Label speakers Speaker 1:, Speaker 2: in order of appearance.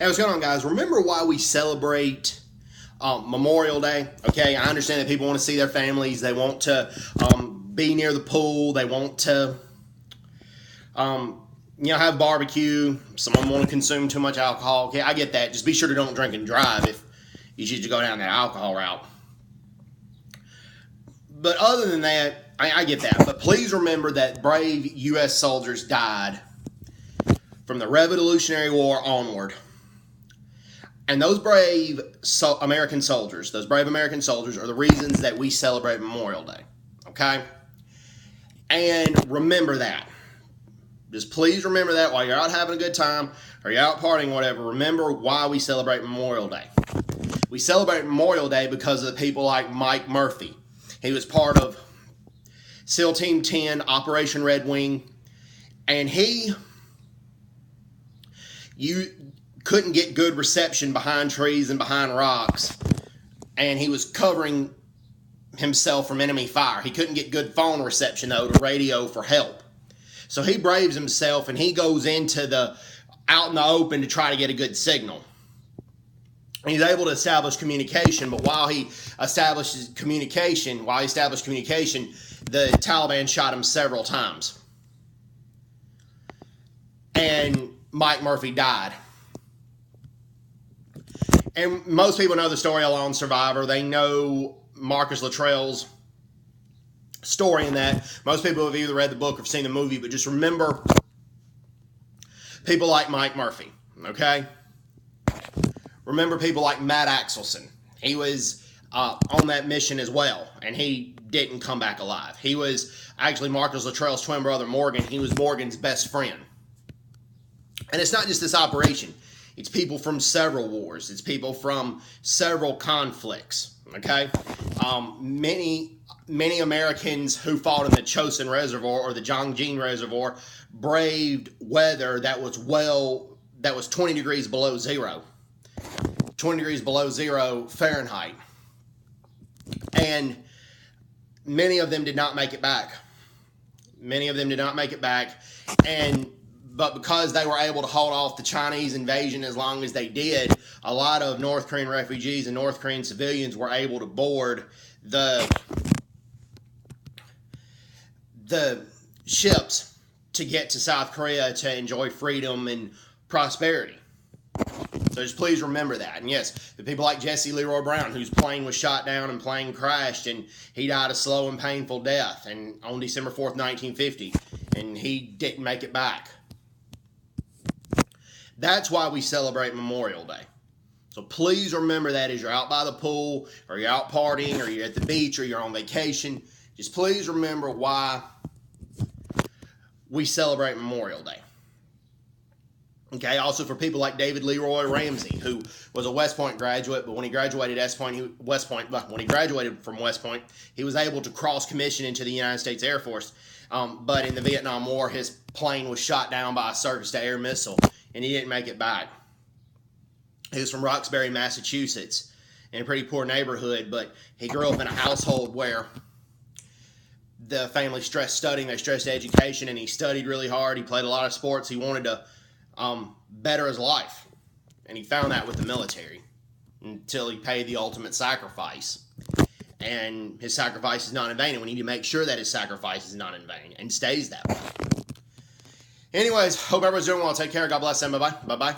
Speaker 1: Hey, what's going on, guys? Remember why we celebrate Memorial Day? Okay, I understand that people want to see their families. They want to be near the pool. They want to, have barbecue. Some of them want to consume too much alcohol. Okay, I get that. Just be sure to don't drink and drive if you choose to go down that alcohol route. But other than that, I get that. But please remember that brave U.S. soldiers died from the Revolutionary War onward. And those brave American soldiers are the reasons that we celebrate Memorial Day. Okay? And remember that. Just please remember that while you're out having a good time or you're out partying, whatever. Remember why we celebrate Memorial Day. We celebrate Memorial Day because of the people like Mike Murphy. He was part of SEAL Team 10, Operation Red Wing, and you couldn't get good reception behind trees and behind rocks, and he was covering himself from enemy fire. He couldn't get good phone reception, though, to radio for help. So he braves himself, and he goes out in the open to try to get a good signal. And he's able to establish communication, but while he established communication, the Taliban shot him several times. And Mike Murphy died. And most people know the story of Lone Survivor. They know Marcus Luttrell's story in that. Most people have either read the book or seen the movie, but just remember people like Mike Murphy, okay? Remember people like Matt Axelson. He was on that mission as well, and he didn't come back alive. He was actually Marcus Luttrell's twin brother, Morgan. He was Morgan's best friend. And it's not just this operation. It's people from several wars. It's people from several conflicts, okay? Many Americans who fought in the Chosin Reservoir or the Zhangjiang Reservoir braved weather that was 20 degrees below zero. 20 degrees below zero Fahrenheit. And many of them did not make it back. But because they were able to hold off the Chinese invasion as long as they did, a lot of North Korean refugees and North Korean civilians were able to board the ships to get to South Korea to enjoy freedom and prosperity. So just please remember that. And yes, the people like Jesse Leroy Brown, whose plane was shot down and plane crashed, and he died a slow and painful death on December 4th, 1950, and he didn't make it back. That's why we celebrate Memorial Day. So please remember that as you're out by the pool, or you're out partying, or you're at the beach, or you're on vacation. Just please remember why we celebrate Memorial Day. Okay, also for people like David Leroy Ramsey, who was a West Point graduate, but when he graduated when he graduated from West Point, he was able to cross commission into the United States Air Force. But in the Vietnam War, his plane was shot down by a surface-to-air missile, and he didn't make it back. He was from Roxbury, Massachusetts, in a pretty poor neighborhood, but he grew up in a household where the family stressed studying, they stressed education, and he studied really hard. He played a lot of sports. He wanted to better his life, and he found that with the military until he paid the ultimate sacrifice. And his sacrifice is not in vain, and we need to make sure that his sacrifice is not in vain and stays that way. Anyways, hope everyone's doing well. Take care. God bless them. Bye-bye. Bye-bye.